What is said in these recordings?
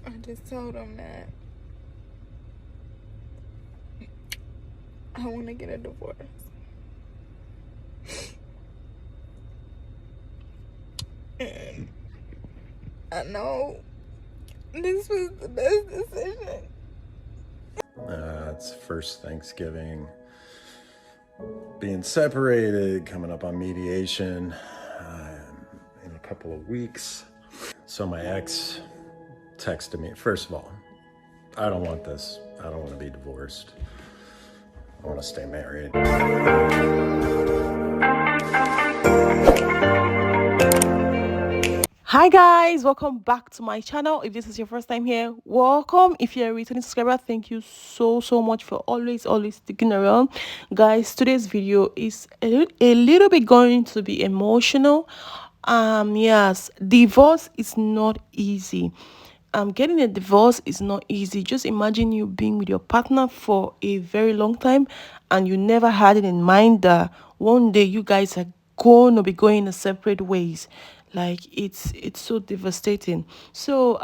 I just told him that I want to get a divorce. And I know this was the best decision. It's first Thanksgiving, being separated, coming up on mediation in a couple of weeks. So my ex texted me. First of all, I don't want this. I don't want to be divorced. I want to stay married. Hi guys, welcome back to my channel. If this is your first time here, welcome. If you're a returning subscriber, thank you so much for always sticking around. Guys, today's video is a little bit going to be emotional. Yes, divorce is not easy. Getting a divorce is not easy. Just imagine you being with your partner for a very long time and you never had it in mind that one day you guys are going to be going in separate ways. Like it's so devastating. So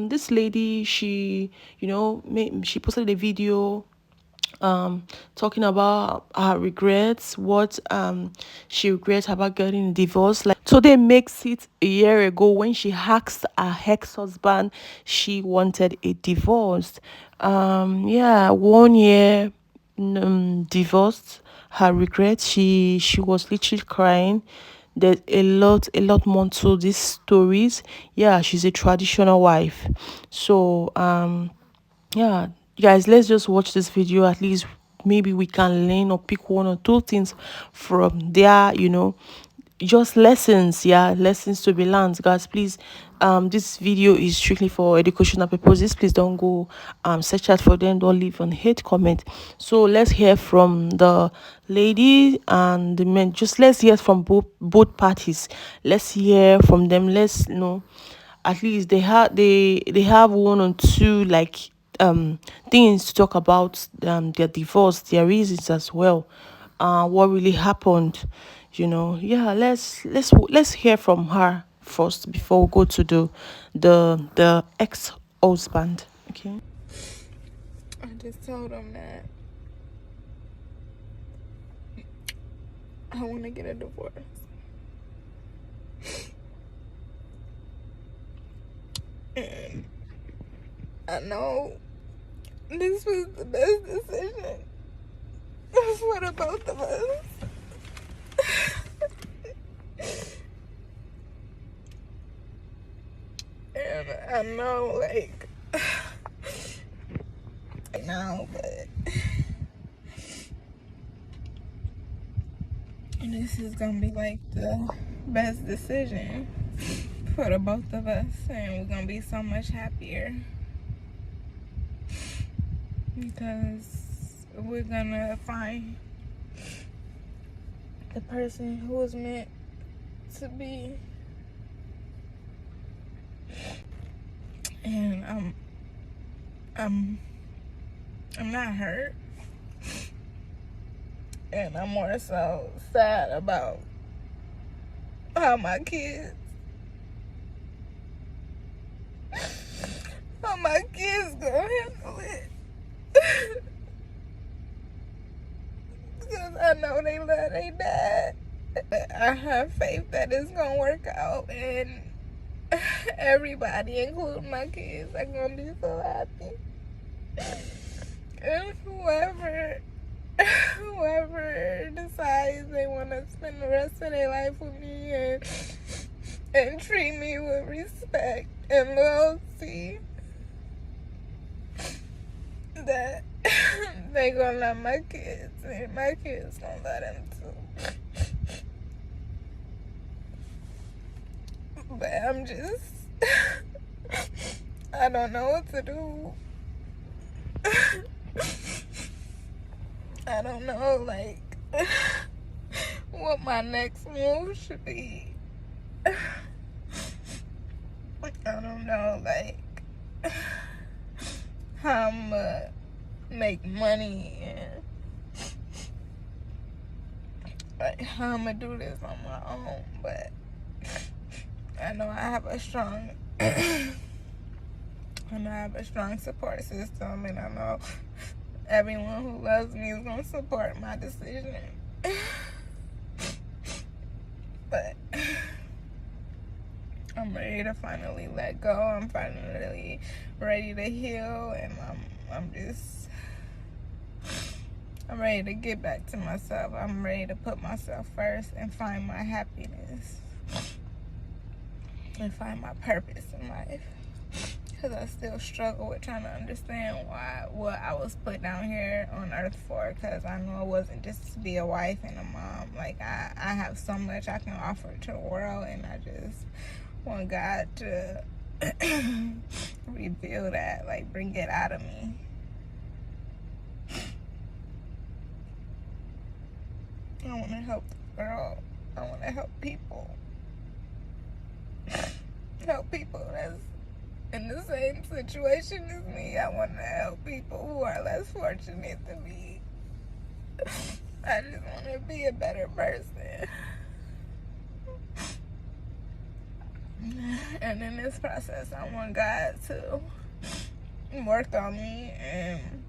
this lady, she she posted a video talking about her regrets, what she regrets about getting divorced. Like today makes it a year ago when she asked her ex-husband she wanted a divorce. Yeah, 1 year divorced. Her regrets, she was literally crying. There's a lot more to these stories. Yeah, she's a traditional wife. So yeah, guys, let's just watch this video. At least maybe we can learn or pick one or two things from there, just lessons. Yeah, lessons to be learned, guys. Please, this video is strictly for educational purposes. Please don't go search out for them, don't leave on hate comment. So let's hear from the lady and the men. Just let's hear from both parties. Let's hear from them. Let's at least they have one or two, like things to talk about, their divorce, their reasons as well, what really happened. Yeah, let's hear from her first before we go to the ex-husband. Okay. I just told him that I want to get a divorce. And I know this was the best decision for the both of us. And I know, like, right now, but this is gonna be like the best decision for the both of us, and we're gonna be so much happier because we're gonna find the person who was meant to be. And I'm not hurt, and I'm more so sad about how my kids gonna handle it. Because I know they love their dad. I have faith that it's gonna work out, and everybody, including my kids, are gonna be so happy. And whoever decides they want to spend the rest of their life with me and treat me with respect and loyalty, that they gonna love my kids, and my kids gonna love them too. But I'm just I don't know what to do. I don't know, like, what my next move should be. I don't know, like, how I'm gonna make money and, like, how I'm gonna do this on my own. But I know I have a strong I know I have a strong support system, and I know everyone who loves me is going to support my decision. But I'm ready to finally let go. I'm finally ready to heal, and I'm ready to get back to myself. I'm ready to put myself first and find my happiness and find my purpose in life. Because I still struggle with trying to understand what I was put down here on earth for. Because I know it wasn't just to be a wife and a mom. Like, I have so much I can offer to the world, and I just want God to reveal that, like, bring it out of me. I want to help the world. I want to help people. Help people that's in the same situation as me. I want to help people who are less fortunate than me. I just want to be a better person. And in this process, I want God to work on me and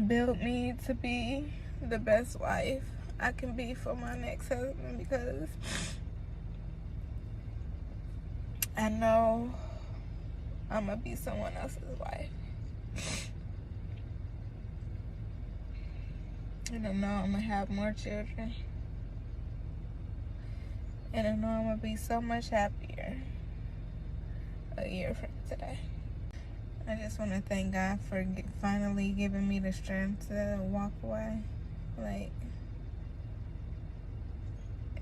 build me to be the best wife I can be for my next husband, because I know I'm gonna be someone else's wife. And I know I'm gonna have more children. And I know I'm gonna be so much happier a year from today. I just want to thank God for finally giving me the strength to walk away. Like,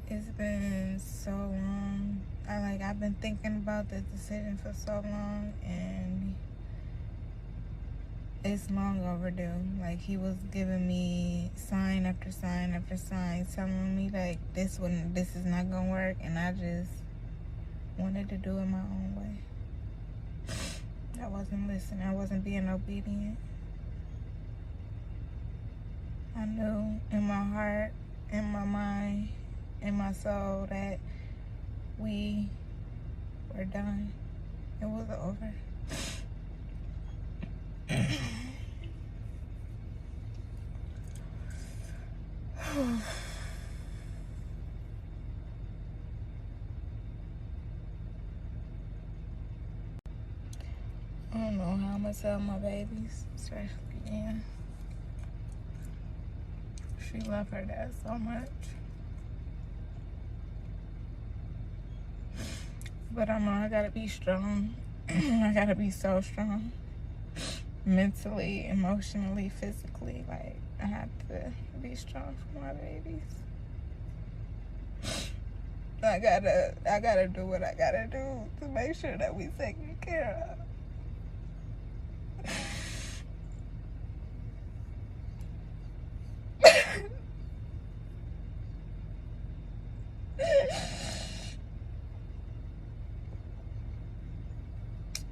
it's been so long. I've been thinking about this decision for so long, and it's long overdue. Like, he was giving me sign after sign after sign, telling me like this is not gonna work, and I just wanted to do it my own way. I wasn't listening. I wasn't being obedient. I knew in my heart, in my mind, in my soul that we were done. It was over. I don't know how I'm gonna tell my babies, especially Ann. She loved her dad so much. But I know I gotta be strong. I gotta be so strong. Mentally, emotionally, physically. Like, I have to be strong for my babies. I gotta do what I gotta do to make sure that we taken care of.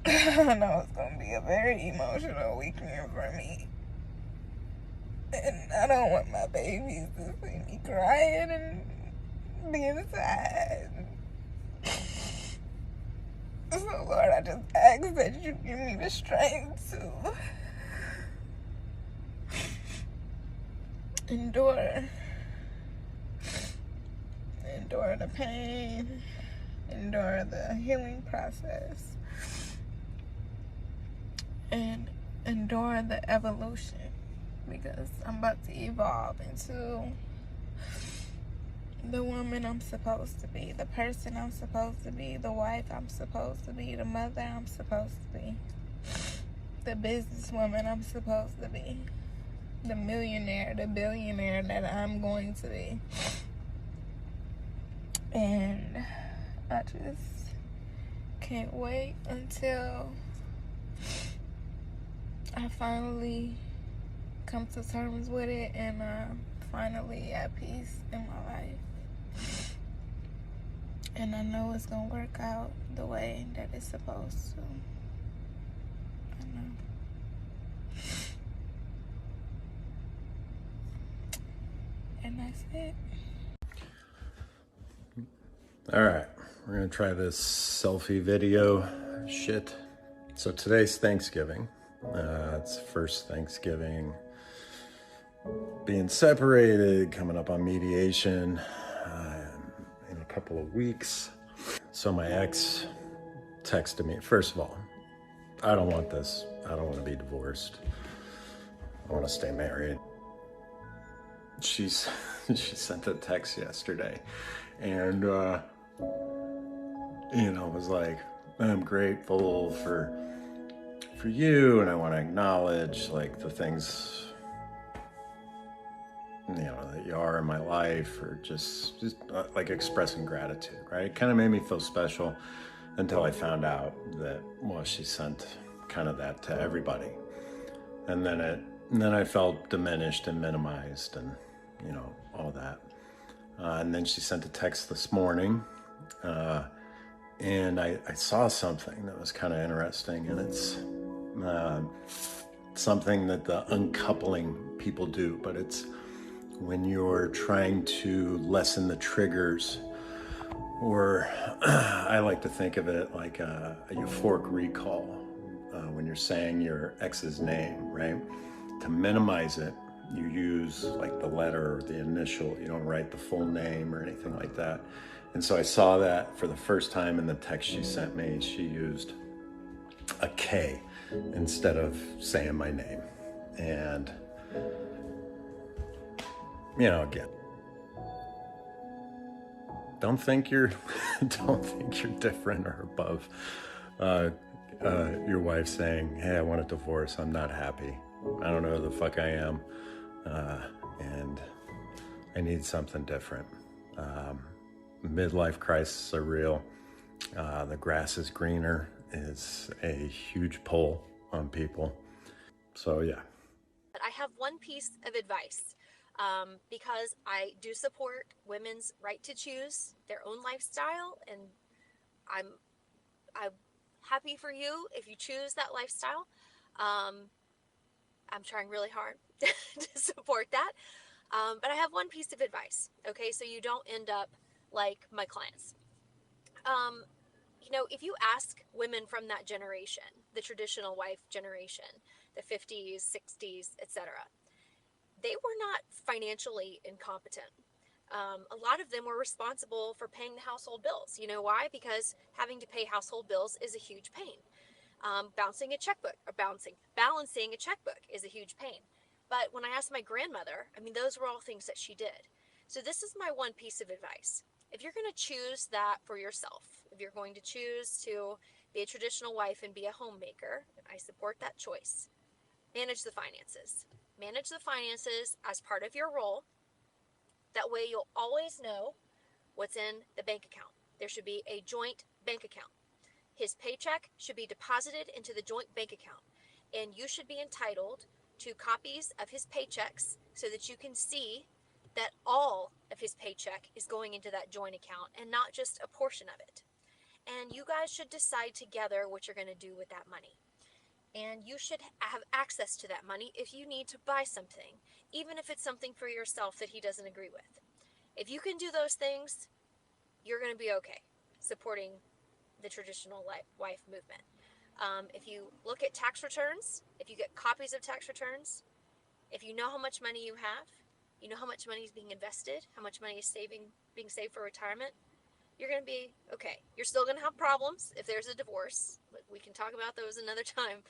I know it's gonna be a very emotional weekend for me. And I don't want my babies to see me crying and being sad. So, Lord, I just ask that you give me the strength to endure the pain, endure the healing process, and endure the evolution, because I'm about to evolve into the woman I'm supposed to be, the person I'm supposed to be, the wife I'm supposed to be, the mother I'm supposed to be, the businesswoman I'm supposed to be, the millionaire, the billionaire that I'm going to be. And I just can't wait until I finally come to terms with it and I'm finally at peace in my life. And I know it's gonna work out the way that it's supposed to. I know. And that's it. All right, we're gonna try this selfie video shit So today's Thanksgiving. It's first Thanksgiving. Being separated, coming up on mediation in a couple of weeks. So my ex texted me. First of all, I don't want this. I don't want to be divorced. I want to stay married. She sent a text yesterday and, was like, I'm grateful for you, and I want to acknowledge like the things, that you are in my life, or just like expressing gratitude, right? It kind of made me feel special until I found out that, well, she sent kind of that to everybody. And then I felt diminished and minimized and, all that. And then she sent a text this morning, and I saw something that was kind of interesting, and it's something that the uncoupling people do, but it's when you're trying to lessen the triggers, or I like to think of it like a euphoric recall, when you're saying your ex's name, right? To minimize it, you use like the letter or the initial. You don't write the full name or anything like that. And so I saw that for the first time in the text she sent me. She used a K instead of saying my name. And, again, don't think you're different or above your wife saying, hey, I want a divorce. I'm not happy. I don't know who the fuck I am. And I need something different. Midlife crises are real. The grass is greener is a huge pull on people. So yeah. I have one piece of advice, because I do support women's right to choose their own lifestyle, and I'm happy for you if you choose that lifestyle. I'm trying really hard to support that. But I have one piece of advice, okay? So you don't end up like my clients. If you ask women from that generation, the traditional wife generation, the 50s, 60s, etc., they were not financially incompetent. A lot of them were responsible for paying the household bills. You know why? Because having to pay household bills is a huge pain. Balancing a checkbook is a huge pain. But when I asked my grandmother, those were all things that she did. So this is my one piece of advice. If you're going to choose that for yourself, if you're going to choose to be a traditional wife and be a homemaker, I support that choice. Manage the finances. Manage the finances as part of your role. That way you'll always know what's in the bank account. There should be a joint bank account. His paycheck should be deposited into the joint bank account, and you should be entitled to copies of his paychecks so that you can see that all of his paycheck is going into that joint account and not just a portion of it. And you guys should decide together what you're going to do with that money. And you should have access to that money if you need to buy something, even if it's something for yourself that he doesn't agree with. If you can do those things, you're going to be okay supporting the traditional wife movement. If you look at tax returns, if you get copies of tax returns, if you know how much money you have, you know how much money is being invested, how much money is being saved for retirement, you're going to be okay. You're still going to have problems if there's a divorce. We can talk about those another time.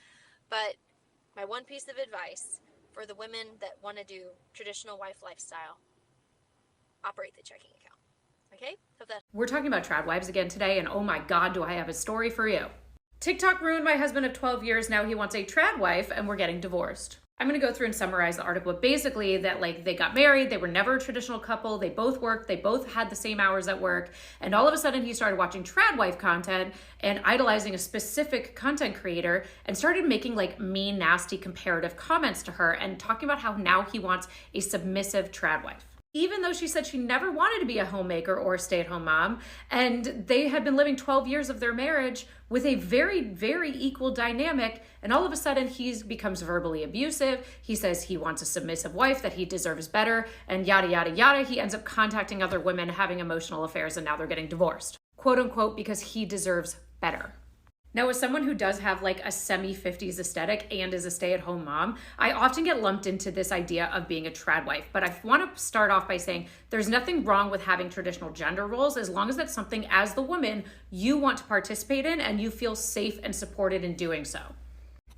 But my one piece of advice for the women that want to do traditional wife lifestyle, operate the checking account. Okay? Hope that. We're talking about trad wives again today, and oh my God, do I have a story for you. TikTok ruined my husband of 12 years. Now he wants a trad wife, and we're getting divorced. I'm going to go through and summarize the article, but basically that they got married, they were never a traditional couple, they both worked, they both had the same hours at work, and all of a sudden he started watching trad wife content and idolizing a specific content creator and started making mean, nasty comparative comments to her and talking about how now he wants a submissive trad wife. Even though she said she never wanted to be a homemaker or a stay-at-home mom, and they had been living 12 years of their marriage with a very, very equal dynamic, and all of a sudden he becomes verbally abusive. He says he wants a submissive wife, that he deserves better, and yada, yada, yada. He ends up contacting other women, having emotional affairs, and now they're getting divorced. Quote unquote, because he deserves better. Now, as someone who does have like a semi-50s aesthetic and is a stay-at-home mom, I often get lumped into this idea of being a trad wife. But I want to start off by saying there's nothing wrong with having traditional gender roles as long as that's something as the woman you want to participate in and you feel safe and supported in doing so.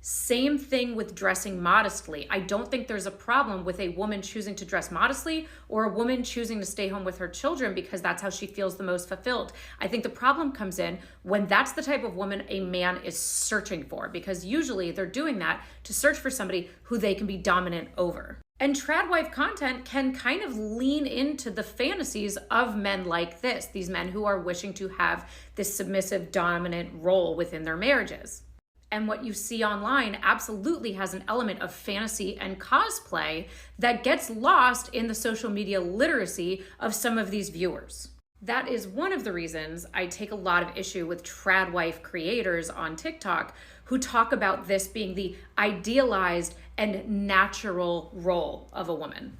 Same thing with dressing modestly. I don't think there's a problem with a woman choosing to dress modestly or a woman choosing to stay home with her children because that's how she feels the most fulfilled. I think the problem comes in when that's the type of woman a man is searching for, because usually they're doing that to search for somebody who they can be dominant over. And trad wife content can kind of lean into the fantasies of men like this, these men who are wishing to have this submissive, dominant role within their marriages. And what you see online absolutely has an element of fantasy and cosplay that gets lost in the social media literacy of some of these viewers. That is one of the reasons I take a lot of issue with trad wife creators on TikTok who talk about this being the idealized and natural role of a woman.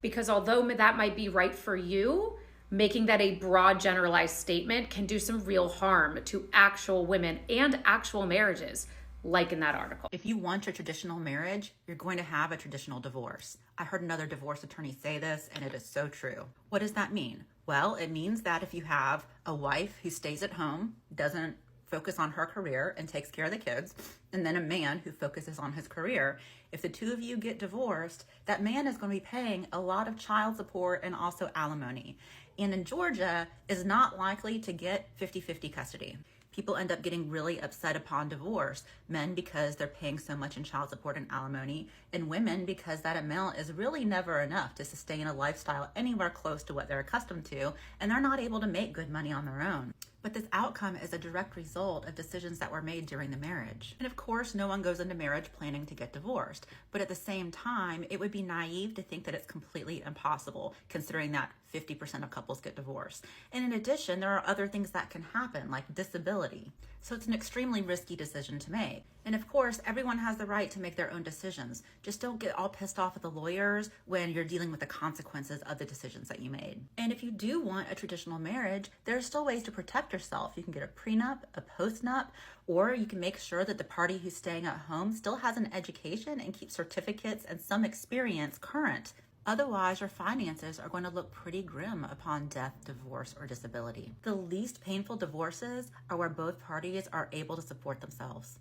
Because although that might be right for you, making that a broad generalized statement can do some real harm to actual women and actual marriages, like in that article. If you want your traditional marriage, you're going to have a traditional divorce. I heard another divorce attorney say this, and it is so true. What does that mean? Well, it means that if you have a wife who stays at home, doesn't focus on her career and takes care of the kids, and then a man who focuses on his career, if the two of you get divorced, that man is going to be paying a lot of child support and also alimony. And in Georgia, is not likely to get 50-50 custody. People end up getting really upset upon divorce. Men because they're paying so much in child support and alimony, and women because that amount is really never enough to sustain a lifestyle anywhere close to what they're accustomed to, and they're not able to make good money on their own. But this outcome is a direct result of decisions that were made during the marriage. And of course, no one goes into marriage planning to get divorced. But at the same time, it would be naive to think that it's completely impossible, considering that 50% of couples get divorced. And in addition, there are other things that can happen, like disability. So it's an extremely risky decision to make. And of course, everyone has the right to make their own decisions. Just don't get all pissed off at the lawyers when you're dealing with the consequences of the decisions that you made. And if you do want a traditional marriage, there are still ways to protect yourself. You can get a prenup, a postnup, or you can make sure that the party who's staying at home still has an education and keeps certificates and some experience current. Otherwise, your finances are going to look pretty grim upon death, divorce, or disability. The least painful divorces are where both parties are able to support themselves.